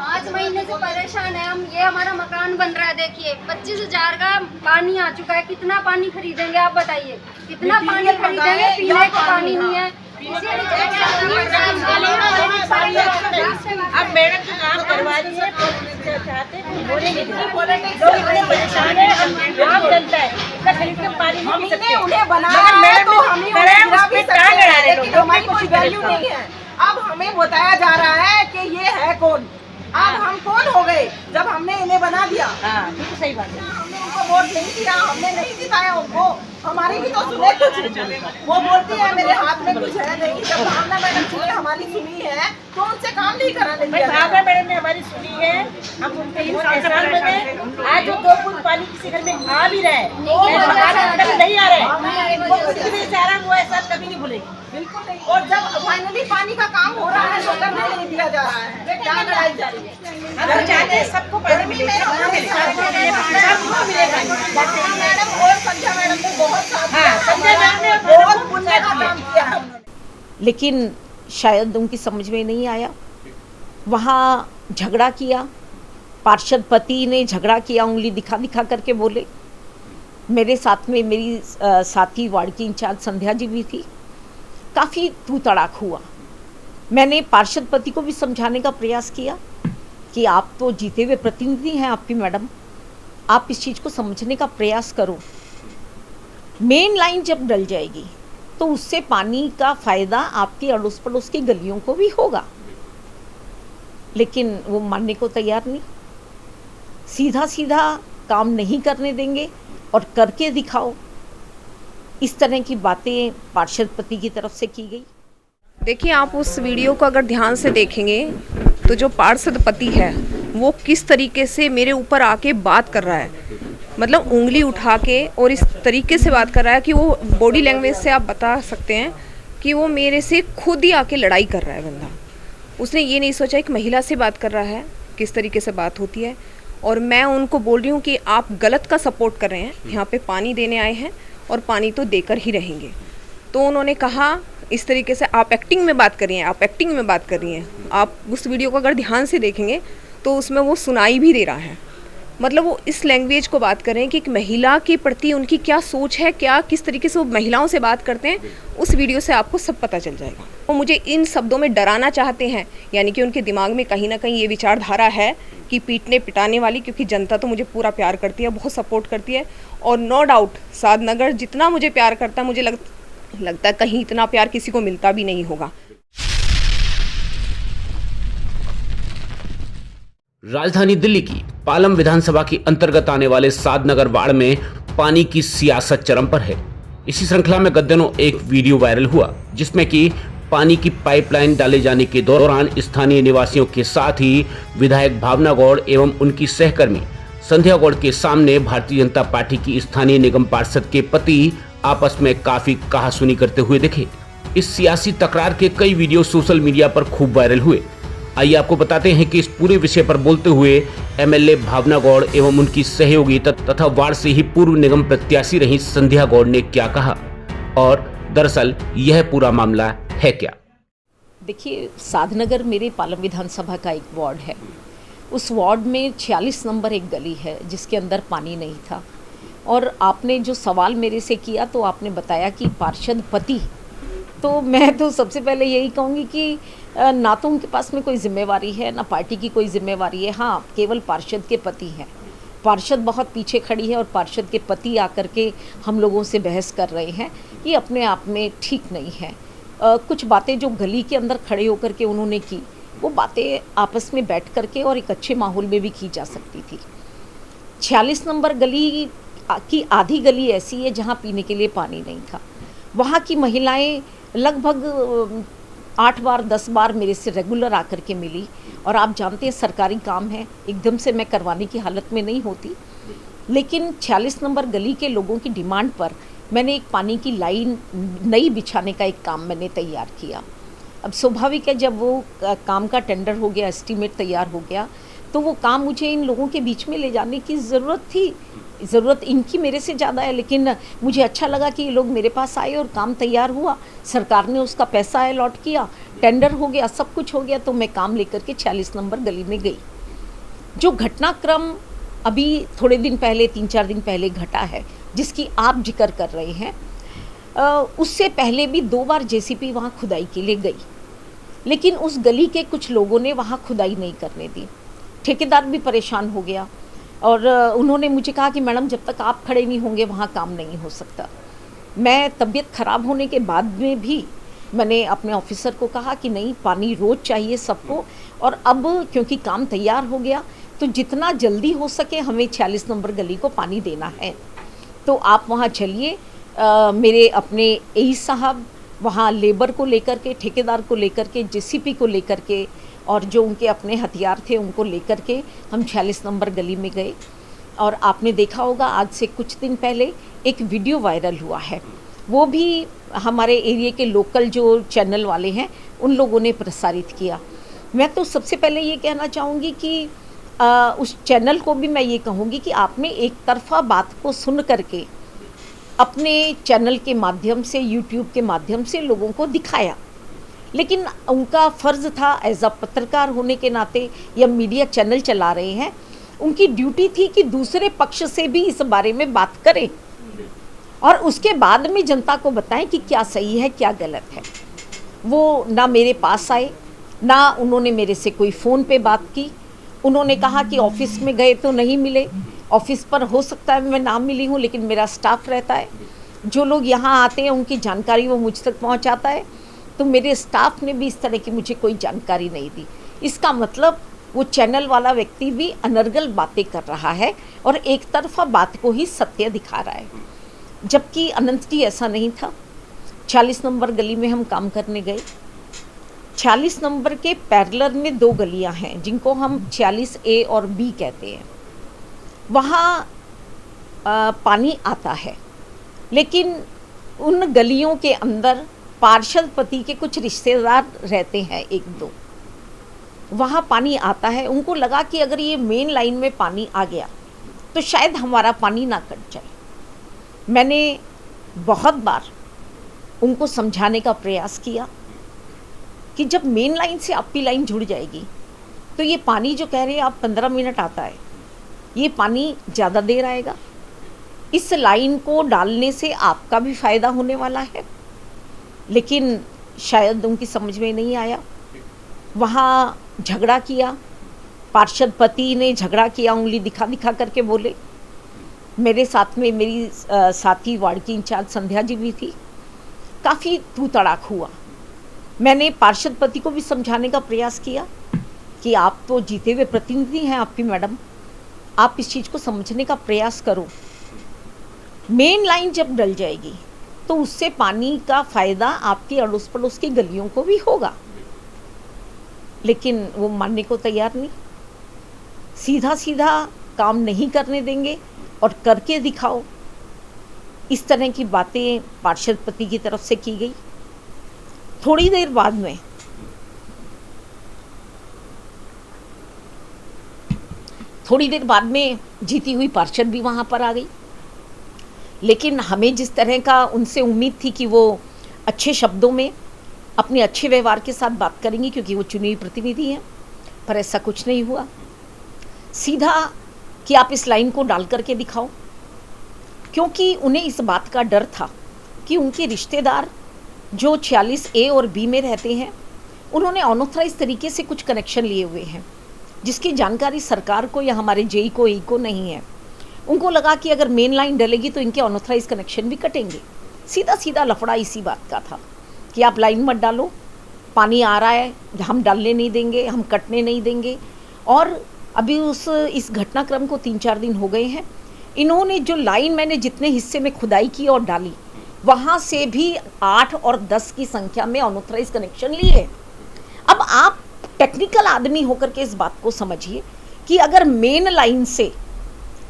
5 महीने से परेशान है हम। ये हमारा मकान बन रहा है, देखिए 25,000 का पानी आ चुका है। कितना पानी खरीदेंगे आप बताइए, कितना पानी खरीदेंगे? पीने को पानी नहीं है। अब मैडम जो काम करवा रही है चाहते परेशान है, हम जनता है इतना खरीद के पानी नहीं पी सकते। उन्हें बनाया तो हम हमारी कोई वैल्यू नहीं है। अब हमें बताया जा रहा है कि ये है कौन। अब हम कौन हो गए जब हमने इन्हें बना दिया? बिल्कुल सही बात है। हमने उनको वोट नहीं दिया, हमने नहीं जिताया उनको। हमारी भी तो सुने कुछ। वो बोलती है मेरे हाथ में कुछ है नहीं। जब भावना मैडम जी ने हमारी सुनी है तो उनसे काम नहीं कराने दिया। भावना मैडम ने हमारी सुनी है, हम उनके बहुत एहसान बने। आज जो 2 बूंद पानी किसी घर में आ भी रहा है, नहीं आ रहा है, वो कुछ भी बेचारा वो एहसान कभी नहीं भूलेगी। बिल्कुल नहीं। और जब फाइनली पानी का काम हो रहा है तो करने नहीं दिया जा रहा है। क्या लड़ाई जा रही है? हम चाहते हैं सबको पानी मिले, सबको मिलेगा। मैडम और संध्या मैडम ने बहुत संजय मैम ने बहुत पुण्य का काम किया है उन्होंने। लेकिन शायद उनकी समझ में नहीं आया। वहाँ झगड़ा किया, पार्षद पति ने झगड़ा किया, उंगली दिखा दिखा करके बोले। मेरे साथ में मेरी साथी वार्ड की इंचार्ज संध्या जी भी थी। काफ़ी तू तड़ाक हुआ। मैंने पार्षद पति को भी समझाने का प्रयास किया कि आप तो जीते हुए प्रतिनिधि हैं आपकी मैडम, आप इस चीज़ को समझने का प्रयास करो। मेन लाइन जब डल जाएगी तो उससे पानी का फ़ायदा आपके अड़ोस पड़ोस की गलियों को भी होगा। लेकिन वो मानने को तैयार नहीं। सीधा सीधा काम नहीं करने देंगे और करके दिखाओ, इस तरह की बातें पार्षद पति की तरफ से की गई। देखिए, आप उस वीडियो को अगर ध्यान से देखेंगे तो जो पार्षद पति है वो किस तरीके से मेरे ऊपर आके बात कर रहा है, मतलब उंगली उठा के, और इस तरीके से बात कर रहा है कि वो बॉडी लैंग्वेज से आप बता सकते हैं कि वो मेरे से खुद ही आके लड़ाई कर रहा है बंदा। उसने ये नहीं सोचा एक महिला से बात कर रहा है, किस तरीके से बात होती है। और मैं उनको बोल रही हूँ कि आप गलत का सपोर्ट कर रहे हैं, यहाँ पे पानी देने आए हैं और पानी तो देकर ही रहेंगे। तो उन्होंने कहा इस तरीके से आप एक्टिंग में बात कर रही हैं, आप एक्टिंग में बात कर रही हैं। आप उस वीडियो को अगर ध्यान से देखेंगे तो उसमें वो सुनाई भी दे रहा है, मतलब वो इस लैंग्वेज को बात कर रहे हैं कि एक महिला के प्रति उनकी क्या सोच है, क्या किस तरीके से वो महिलाओं से बात करते हैं। उस वीडियो से आपको सब पता चल जाएगा। वो मुझे इन शब्दों में डराना चाहते हैं, यानी कि उनके दिमाग में कहीं ना कहीं ये विचारधारा है कि पीटने पिटाने वाली, क्योंकि जनता तो मुझे पूरा प्यार करती है, बहुत सपोर्ट करती है। और नो डाउट सादनगर जितना मुझे प्यार करता है, मुझे लगता है कहीं इतना प्यार किसी को मिलता भी नहीं होगा। राजधानी दिल्ली की पालम विधानसभा के अंतर्गत आने वाले सादनगर वार्ड में पानी की सियासत चरम पर है। इसी श्रृंखला में गत दिनों एक वीडियो वायरल हुआ जिसमें कि पानी की पाइपलाइन डाले जाने के दौरान स्थानीय निवासियों के साथ ही विधायक भावना गौड़ एवं उनकी सहकर्मी संध्या गौड़ के सामने भारतीय जनता पार्टी की स्थानीय निगम पार्षद के पति आपस में काफी कहासुनी करते हुए दिखे। इस सियासी तकरार के कई वीडियो सोशल मीडिया पर खूब वायरल हुए। आइए आपको बताते हैं कि इस पूरे विषय पर बोलते हुए एमएलए भावना गौड़ एवं उनकी सहयोगी तथा वार्ड से ही पूर्व निगम प्रत्याशी रही संध्या गौड़ ने क्या कहा और दरअसल यह पूरा मामला है क्या। देखिए, सादनगर मेरे पालम विधानसभा का एक वार्ड है। उस वार्ड में 46 नंबर एक गली है जिसके अंदर पानी नहीं था। और आपने जो सवाल मेरे से किया तो आपने बताया कि पार्षद पति, तो मैं तो सबसे पहले यही कहूँगी कि ना तो उनके पास में कोई जिम्मेवारी है, ना पार्टी की कोई जिम्मेवारी है। हाँ, केवल पार्षद के पति हैं। पार्षद बहुत पीछे खड़ी है और पार्षद के पति आकर के हम लोगों से बहस कर रहे हैं, ये अपने आप में ठीक नहीं है। कुछ बातें जो गली के अंदर खड़े होकर के उन्होंने की, वो बातें आपस में बैठ करके और एक अच्छे माहौल में भी की जा सकती थी। 46 नंबर गली की आधी गली ऐसी है जहाँ पीने के लिए पानी नहीं था। वहाँ की महिलाएं लगभग 8 बार 10 बार मेरे से रेगुलर आकर के मिली। और आप जानते हैं सरकारी काम है, एकदम से मैं करवाने की हालत में नहीं होती। लेकिन 46 नंबर गली के लोगों की डिमांड पर मैंने एक पानी की लाइन नई बिछाने का एक काम मैंने तैयार किया। अब स्वाभाविक है, जब वो काम का टेंडर हो गया, एस्टीमेट तैयार हो गया, तो वो काम मुझे इन लोगों के बीच में ले जाने की ज़रूरत थी। ज़रूरत इनकी मेरे से ज़्यादा है, लेकिन मुझे अच्छा लगा कि ये लोग मेरे पास आए और काम तैयार हुआ, सरकार ने उसका पैसा अलॉट किया, टेंडर हो गया, सब कुछ हो गया, तो मैं काम लेकर के 46 नंबर गली में गई। जो घटनाक्रम अभी थोड़े दिन पहले 3-4 दिन पहले घटा है, जिसकी आप जिक्र कर रहे हैं, उससे पहले भी 2 बार जेसीपी वहाँ खुदाई के लिए गई, लेकिन उस गली के कुछ लोगों ने वहाँ खुदाई नहीं करने दी। ठेकेदार भी परेशान हो गया और उन्होंने मुझे कहा कि मैडम जब तक आप खड़े नहीं होंगे वहाँ काम नहीं हो सकता। मैं तबीयत ख़राब होने के बाद में भी मैंने अपने ऑफिसर को कहा कि नहीं, पानी रोज़ चाहिए सबको, और अब क्योंकि काम तैयार हो गया तो जितना जल्दी हो सके हमें 46 नंबर गली को पानी देना है, तो आप वहाँ चलिए। मेरे अपने एई साहब वहाँ लेबर को लेकर के, ठेकेदार को लेकर के, जेसीपी को लेकर के, और जो उनके अपने हथियार थे उनको लेकर के हम 46 नंबर गली में गए। और आपने देखा होगा आज से कुछ दिन पहले एक वीडियो वायरल हुआ है, वो भी हमारे एरिया के लोकल जो चैनल वाले हैं उन लोगों ने प्रसारित किया। मैं तो सबसे पहले ये कहना चाहूँगी कि उस चैनल को भी मैं ये कहूँगी कि आपने एक तरफा बात को सुन करके अपने चैनल के माध्यम से, यूट्यूब के माध्यम से लोगों को दिखाया, लेकिन उनका फ़र्ज़ था एज अ पत्रकार होने के नाते, या मीडिया चैनल चला रहे हैं, उनकी ड्यूटी थी कि दूसरे पक्ष से भी इस बारे में बात करें और उसके बाद में जनता को बताएं कि क्या सही है क्या गलत है। वो ना मेरे पास आए, ना उन्होंने मेरे से कोई फ़ोन पे बात की। उन्होंने कहा कि ऑफिस में गए तो नहीं मिले, ऑफिस पर हो सकता है मैं ना मिली हूँ, लेकिन मेरा स्टाफ रहता है, जो लोग यहाँ आते हैं उनकी जानकारी वो मुझ तक पहुँचाता है, तो मेरे स्टाफ ने भी इस तरह की मुझे कोई जानकारी नहीं दी। इसका मतलब वो चैनल वाला व्यक्ति भी अनर्गल बातें कर रहा है और एक तरफा बात को ही सत्य दिखा रहा है, जबकि अनंत जी ऐसा नहीं था। 40 नंबर गली में हम काम करने गए। 40 नंबर के पैरेलल में 2 गलियां हैं जिनको हम 46A और B कहते हैं। वहाँ पानी आता है, लेकिन उन गलियों के अंदर पार्षद पति के कुछ रिश्तेदार रहते हैं, 1-2। वहाँ पानी आता है, उनको लगा कि अगर ये मेन लाइन में पानी आ गया तो शायद हमारा पानी ना कट जाए। मैंने बहुत बार उनको समझाने का प्रयास किया कि जब मेन लाइन से आपकी लाइन जुड़ जाएगी तो ये पानी जो कह रहे हैं आप 15 मिनट आता है, ये पानी ज़्यादा देर आएगा। इस लाइन को डालने से आपका भी फ़ायदा होने वाला है, लेकिन शायद उनकी समझ में नहीं आया। वहाँ झगड़ा किया, पार्षद पति ने झगड़ा किया, उंगली दिखा दिखा करके बोले। मेरे साथ में मेरी साथी वार्ड की इंचार्ज संध्या जी भी थी। काफ़ी तू तड़ाक हुआ। मैंने पार्षद पति को भी समझाने का प्रयास किया कि आप तो जीते हुए प्रतिनिधि हैं आपकी मैडम, आप इस चीज़ को समझने का प्रयास करो। मेन लाइन जब डल जाएगी तो उससे पानी का फ़ायदा आपके अड़ोस पड़ोस की गलियों को भी होगा, लेकिन वो मानने को तैयार नहीं। सीधा सीधा काम नहीं करने देंगे और करके दिखाओ, इस तरह की बातें पार्षद पति की तरफ से की गई। थोड़ी देर बाद में जीती हुई पार्षद भी वहाँ पर आ गई, लेकिन हमें जिस तरह का उनसे उम्मीद थी कि वो अच्छे शब्दों में अपने अच्छे व्यवहार के साथ बात करेंगी क्योंकि वो चुनी हुई प्रतिनिधि हैं, पर ऐसा कुछ नहीं हुआ। सीधा कि आप इस लाइन को डाल करके दिखाओ, क्योंकि उन्हें इस बात का डर था कि उनके रिश्तेदार जो 46A और B में रहते हैं उन्होंने अनऑथराइज तरीके से कुछ कनेक्शन लिए हुए हैं, जिसकी जानकारी सरकार को या हमारे जेई को ई को नहीं है। उनको लगा कि अगर मेन लाइन डलेगी तो इनके अनऑथराइज कनेक्शन भी कटेंगे। सीधा सीधा लफड़ा इसी बात का था कि आप लाइन मत डालो, पानी आ रहा है, हम डालने नहीं देंगे, हम कटने नहीं देंगे। और अभी इस घटनाक्रम को 3-4 दिन हो गए हैं। इन्होंने जो लाइन मैंने जितने हिस्से में खुदाई की और डाली, वहाँ से भी 8 और 10 की संख्या में अनऑथराइज कनेक्शन लिए। अब आप टेक्निकल आदमी होकर के इस बात को समझिए कि अगर मेन लाइन से,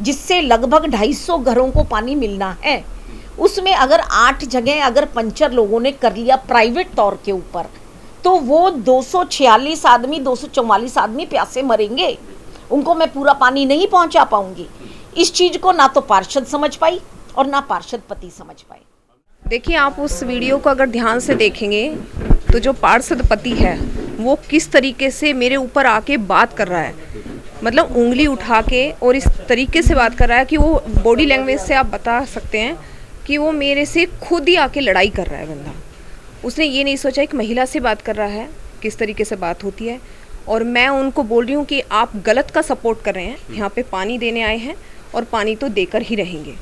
जिससे लगभग 250 घरों को पानी मिलना है, उसमें अगर 8 जगह अगर पंचर लोगों ने कर लिया प्राइवेट तौर के ऊपर, तो वो 246 आदमी, 244 आदमी प्यासे मरेंगे। उनको मैं पूरा पानी नहीं पहुंचा पाऊंगी। इस चीज को ना तो पार्षद समझ पाई और ना पार्षद पति समझ पाए। देखिए, आप उस वीडियो को अगर ध्यान से देखेंगे तो जो पार्षद पति है वो किस तरीके से मेरे ऊपर आके बात कर रहा है, मतलब उंगली उठा के और इस तरीके से बात कर रहा है कि वो बॉडी लैंग्वेज से आप बता सकते हैं कि वो मेरे से खुद ही आके लड़ाई कर रहा है बंदा। उसने ये नहीं सोचा एक महिला से बात कर रहा है, किस तरीके से बात होती है। और मैं उनको बोल रही हूँ कि आप गलत का सपोर्ट कर रहे हैं, यहाँ पे पानी देने आए हैं और पानी तो देकर ही रहेंगे।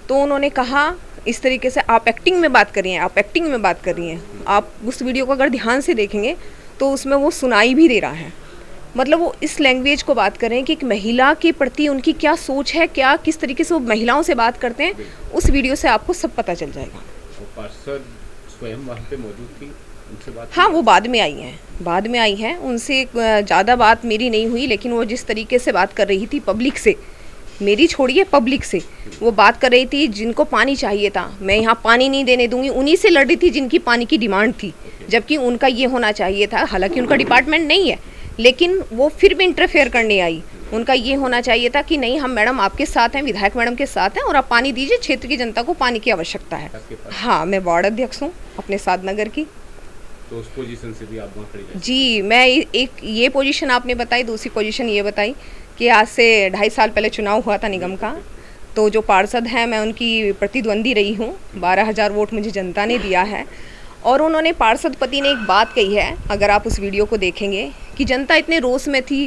तो उन्होंने कहा इस तरीके से आप एक्टिंग में बात कर रही हैं, आप एक्टिंग में बात कर रही हैं। आप उस वीडियो को अगर ध्यान से देखेंगे तो उसमें वो सुनाई भी दे रहा है, मतलब वो इस लैंग्वेज को बात कर रहे हैं कि एक महिला के प्रति उनकी क्या सोच है, क्या किस तरीके से वो महिलाओं से बात करते हैं। उस वीडियो से आपको सब पता चल जाएगा। पार्षद स्वयं वहाँ पे मौजूद थी, उनसे बात? हाँ, वो बाद में आई हैं, उनसे ज़्यादा बात मेरी नहीं हुई, लेकिन वो जिस तरीके से बात कर रही थी पब्लिक से, मेरी छोड़िए पब्लिक से, वो बात कर रही थी जिनको पानी चाहिए था, मैं यहाँ पानी नहीं देने दूंगी, उन्हीं से लड़ रही थी जिनकी पानी की डिमांड थी, जबकि उनका ये होना चाहिए था, हालांकि उनका डिपार्टमेंट नहीं है, लेकिन वो फिर भी इंटरफेयर करने आई। उनका ये होना चाहिए था कि नहीं, हम मैडम आपके साथ हैं, विधायक मैडम के साथ हैं और आप पानी दीजिए, क्षेत्र की जनता को पानी की आवश्यकता है। हाँ, मैं वार्ड अध्यक्ष हूँ अपने साधनगर की। तो उस पोजीशन से भी आप वहाँ खड़ी रही? जी, मैं एक ये पोजीशन आपने बताई, दूसरी पोजीशन ये बताई कि आज से 2.5 साल पहले चुनाव हुआ था निगम का, तो जो पार्षद हैं मैं उनकी प्रतिद्वंदी रही हूँ। 12,000 वोट मुझे जनता ने दिया है और उन्होंने, पार्षद पति ने एक बात कही है, अगर आप उस वीडियो को देखेंगे, कि जनता इतने रोष में थी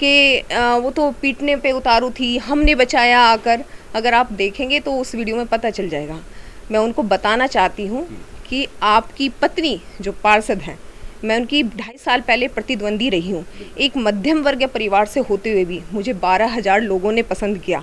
कि वो तो पीटने पे उतारू थी, हमने बचाया आकर। अगर आप देखेंगे तो उस वीडियो में पता चल जाएगा। मैं उनको बताना चाहती हूँ कि आपकी पत्नी जो पार्षद हैं, मैं उनकी 2.5 साल पहले प्रतिद्वंदी रही हूँ। एक मध्यम वर्ग परिवार से होते हुए भी मुझे 12,000 लोगों ने पसंद किया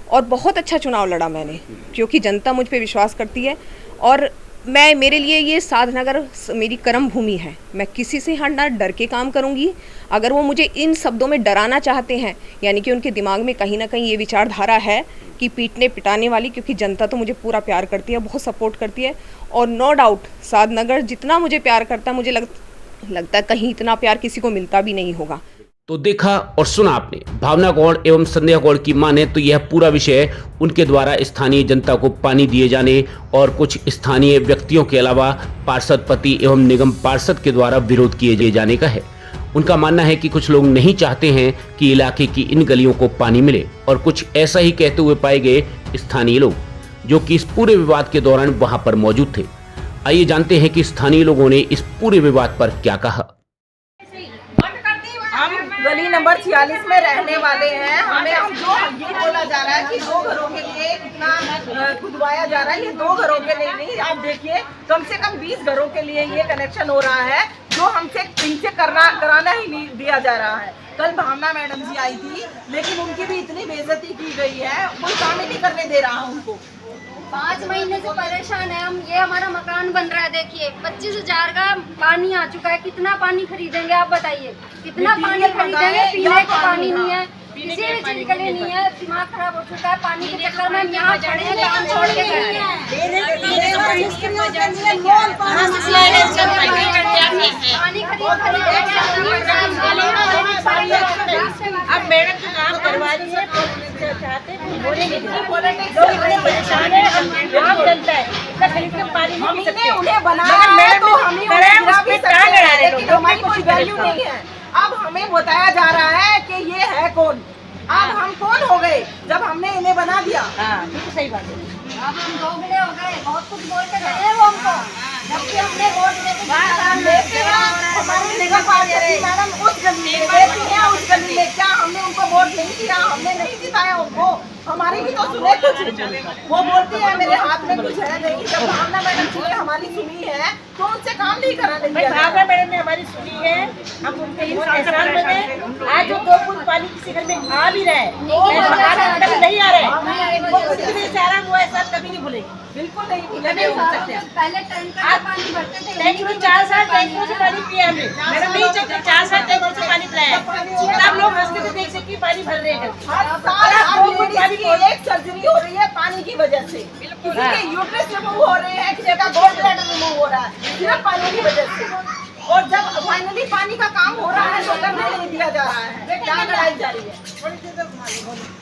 और बहुत अच्छा चुनाव लड़ा मैंने, क्योंकि जनता मुझ पे विश्वास करती है। और मेरे लिए ये साधनगर मेरी कर्म भूमि है। मैं किसी से यहाँ ना डर के काम करूँगी। अगर वो मुझे इन शब्दों में डराना चाहते हैं, यानी कि उनके दिमाग में कहीं ना कहीं ये विचारधारा है कि पीटने पिटाने वाली, क्योंकि जनता तो मुझे पूरा प्यार करती है, बहुत सपोर्ट करती है। और नो डाउट साधनगर जितना मुझे प्यार करता है, मुझे लगता है कहीं इतना प्यार किसी को मिलता भी नहीं होगा। तो देखा और सुना आपने, भावना गौड़ एवं संध्या गौड़ की माने तो यह पूरा विषय उनके द्वारा स्थानीय जनता को पानी दिए जाने और कुछ स्थानीय व्यक्तियों के अलावा पार्षद पति एवं निगम पार्षद के द्वारा विरोध किए जाने का है। उनका मानना है कि कुछ लोग नहीं चाहते हैं कि इलाके की इन गलियों को पानी मिले और कुछ ऐसा ही कहते हुए पाए गए स्थानीय लोग, जो कि इस पूरे विवाद के दौरान वहां पर मौजूद थे। आइए जानते हैं कि स्थानीय लोगों ने इस पूरे विवाद पर क्या कहा। हम गली नंबर 46 में रहने वाले हैं। हमें जो ये बोला जा रहा है कि 2 घरों के लिए इतना खुदवाया जा रहा है, ये 2 घरों के लिए नहीं, आप देखिए कम से कम 20 घरों के लिए ये कनेक्शन हो रहा है, जो हमसे इनसे कराना ही नहीं दिया जा रहा है। कल भावना मैडम जी आई थी, लेकिन उनकी भी इतनी बेइज्जती की गई है, कोई काम ही नहीं करने दे रहा उनको। 5 महीने से परेशान है हम। ये हमारा मकान बन रहा है, देखिए 25,000 का पानी आ चुका है। कितना पानी खरीदेंगे आप बताइए, कितना पानी खरीदेंगे? पीने को पानी नहीं है, किसी भी चीज के लिए नहीं है। दिमाग खराब हो चुका है पानी के चक्कर में। हम यहाँ खड़े हैं, काम छोड़ के खड़े हैं। अब मैडम जो काम करवा रही है, चाहते परेशान है, हम जनता है, इतना खरीद के पानी नहीं पी सकते। उन्हें बनाया तो हम ही हमारी कोई वैल्यू नहीं है। अब हमें बताया जा रहा है कि ये है कौन। अब हम कौन हो गए जब हमने इन्हें बना दिया? बिल्कुल सही बात है। अब हम दोगले हो गए, बहुत कुछ बोल के गए हैं वो हमको, जबकि हमने वोट हमारी निगम पार्षद मैडम उस गली में रहती है, उस गली में क्या हमने उनको वोट नहीं दिया? हमने नहीं जिताया उनको। हमारी भी तो सुने कुछ। वो बोलती है मेरे हाथ में कुछ है नहीं। जब भावना मैडम जी ने हमारी सुनी है तो उनसे काम नहीं कराने दिया। भावना मैडम ने हमारी सुनी है, हम उनके एहसान बने। आज जो 2 बूंद पानी किसी घर में आ भी रहा है, नहीं आ रहा है, वो कुछ भी सारा वो ऐसा कभी नहीं भूलेगी, बिल्कुल नहीं भूलेंगे। पहले टैंकर से पानी भरते थे, टैंकर 4 साल टैंकर से पानी पिया हमने। मैडम नहीं चलते, 4 साल टैंकर से पानी पिलाया। सब लोग हंसते थे, देख सकते पानी भर रहे हैं। एक सर्जरी हो रही है पानी की वजह से, किसी के यूट्रस रिमूव हो रहे हैं, किसी का गोल्ड ब्लैडर रिमूव हो रहा है, सिर्फ पानी की वजह से। और जब फाइनली पानी का काम हो रहा है तो करने नहीं दिया जा रहा है, क्या लड़ाई जारी है।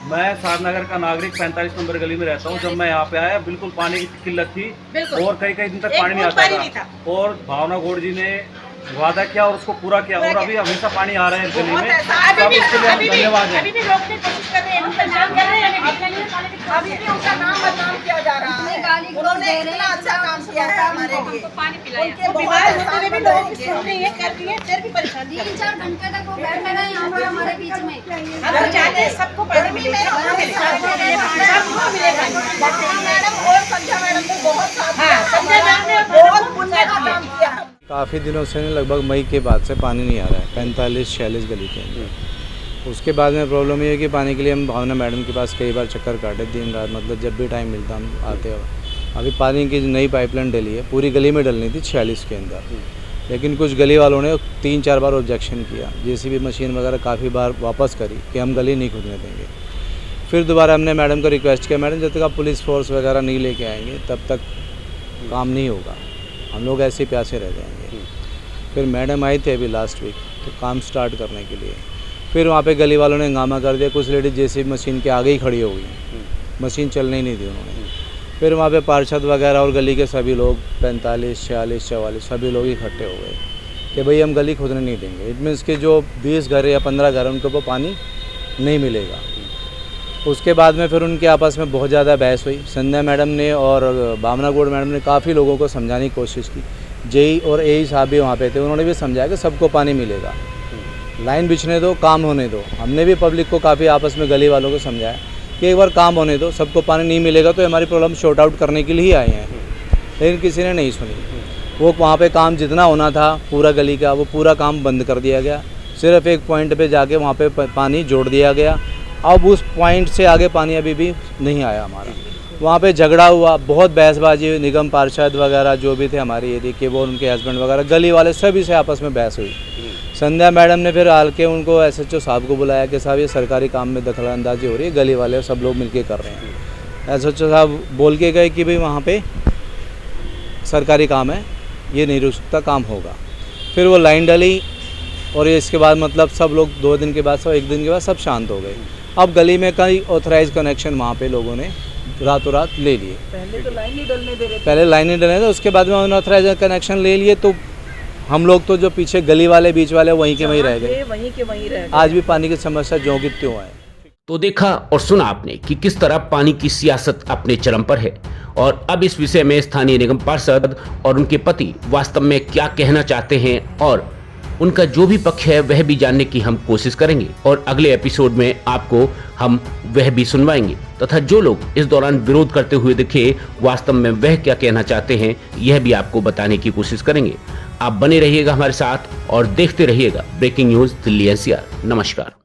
मैं साधनगर का नागरिक 45 नंबर गली में रहता हूँ। जब मैं यहाँ पे आया बिल्कुल पानी की किल्लत थी और कई दिन तक पानी नहीं आता था और भावना गौड़ जी ने वादा किया और उसको पूरा किया और अभी हमेशा पानी आ रहा है गली में। सब इसके लिए हम धन्यवाद हैं। अभी भी रोकने की कोशिश कर रहे हैं, हम परेशान कर रहे हैं। अभी भी उनका नाम बदनाम किया जा रहा है। उन्होंने इतना अच्छा काम किया है हमारे लिए, उनके बीमार होते हुए भी लोगों की सुन रही है, कर रही है, फिर भी परेशान कर रही है। 3-4 घंटे तक वो बैठे रहे यहाँ पर हमारे बीच में। हम तो चाहते हैं सबको पानी मिले, सबको मिले पानी। मैडम और संध्या मैडम ने बहुत साथ हाँ, संजय मैम ने बहुत पुण्य का काम किया है। काफ़ी दिनों से लगभग मई के बाद से पानी नहीं आ रहा है 45-46 गली के अंदर। उसके बाद में प्रॉब्लम ये है कि पानी के लिए हम भावना मैडम के पास कई बार चक्कर काटे, दिन रात, मतलब जब भी टाइम मिलता हम आते हो। अभी पानी की नई पाइपलाइन डली है, पूरी गली में डलनी थी 46 के अंदर, लेकिन कुछ गली वालों ने 3-4 बार ऑब्जेक्शन किया, जेसीबी मशीन वगैरह काफ़ी बार वापस करी कि हम गली नहीं खुदने देंगे। फिर दोबारा हमने मैडम को रिक्वेस्ट किया, मैडम जब तक आप पुलिस फोर्स वगैरह नहीं लेके आएंगे तब तक काम नहीं होगा, हम लोग ऐसे प्यासे रह जाएंगे। फिर मैडम आई थी अभी लास्ट वीक तो काम स्टार्ट करने के लिए, फिर वहाँ पे गली वालों ने हंगामा कर दिया, कुछ लेडीज जेसीबी मशीन के आगे ही खड़ी हो गई, मशीन चलने ही नहीं दी उन्होंने। फिर वहाँ पे पार्षद वगैरह और गली के सभी लोग 45, 46, 44 सभी लोग इकट्ठे हो गए कि भाई हम गली खुदने नहीं देंगे। इट मीन्स कि जो 20 घर या 15 घर उनको वो पानी नहीं मिलेगा। उसके बाद में फिर उनके आपस में बहुत ज़्यादा बहस हुई। संध्या मैडम ने और भावना गौड़ मैडम ने काफ़ी लोगों को समझाने की कोशिश की, जेई और एई साहब भी वहाँ पे थे, उन्होंने भी समझाया कि सबको पानी मिलेगा, लाइन बिछने दो, काम होने दो। हमने भी पब्लिक को काफ़ी आपस में गली वालों को समझाया कि एक बार काम होने दो, सबको पानी नहीं मिलेगा तो हमारी प्रॉब्लम शॉर्ट आउट करने के लिए ही आए हैं, लेकिन किसी ने नहीं सुनी। वो वहाँ पे काम जितना होना था पूरा गली का, वो पूरा काम बंद कर दिया गया। सिर्फ एक पॉइंट पे जाके वहाँ पे पानी जोड़ दिया गया। अब उस पॉइंट से आगे पानी अभी भी नहीं आया हमारा। वहाँ पे झगड़ा हुआ, बहुत बहसबाजी हुई, निगम पार्षद वगैरह जो भी थे हमारी एरिया के, वो उनके हस्बैंड वगैरह गली वाले सभी से आपस में बहस हुई। संध्या मैडम ने फिर हाल के उनको SHO साहब को बुलाया कि साहब ये सरकारी काम में दखलंदाजी हो रही है, गली वाले सब लोग मिलके कर रहे हैं। SHO साहब बोल के गए कि भाई वहाँ पे सरकारी काम है, ये नहीं रुक सकता, काम होगा। फिर वो लाइन डली और ये इसके बाद मतलब सब लोग 2 दिन के बाद, सब 1 दिन के बाद सब शांत हो गए। अब गली में कई ऑथराइज कनेक्शन वहाँ पे लोगों ने रातों रात ले लिए। पहले तो लाइन ही डलने दे रहे थे, पहले लाइन ही डलने थे, उसके बाद में उन्होंने ऑथराइज कनेक्शन ले लिए। तो हम लोग तो जो पीछे गली वाले बीच वाले वहीं के वहीं रह गए, वहीं के वहीं रह गए। आज भी पानी की समस्या ज्यों की त्यों है। तो देखा और सुना आपने कि किस तरह पानी की सियासत अपने चरम पर है और अब इस विषय में स्थानीय निगम पार्षद और उनके पति वास्तव में क्या कहना चाहते हैं और उनका जो भी पक्ष है वह भी जानने की हम कोशिश करेंगे और अगले एपिसोड में आपको हम वह भी सुनवाएंगे तथा जो लोग इस दौरान विरोध करते हुए दिखे वास्तव में वह क्या कहना चाहते हैं यह भी आपको बताने की कोशिश करेंगे। आप बने रहिएगा हमारे साथ और देखते रहिएगा ब्रेकिंग न्यूज दिल्ली NCR। नमस्कार।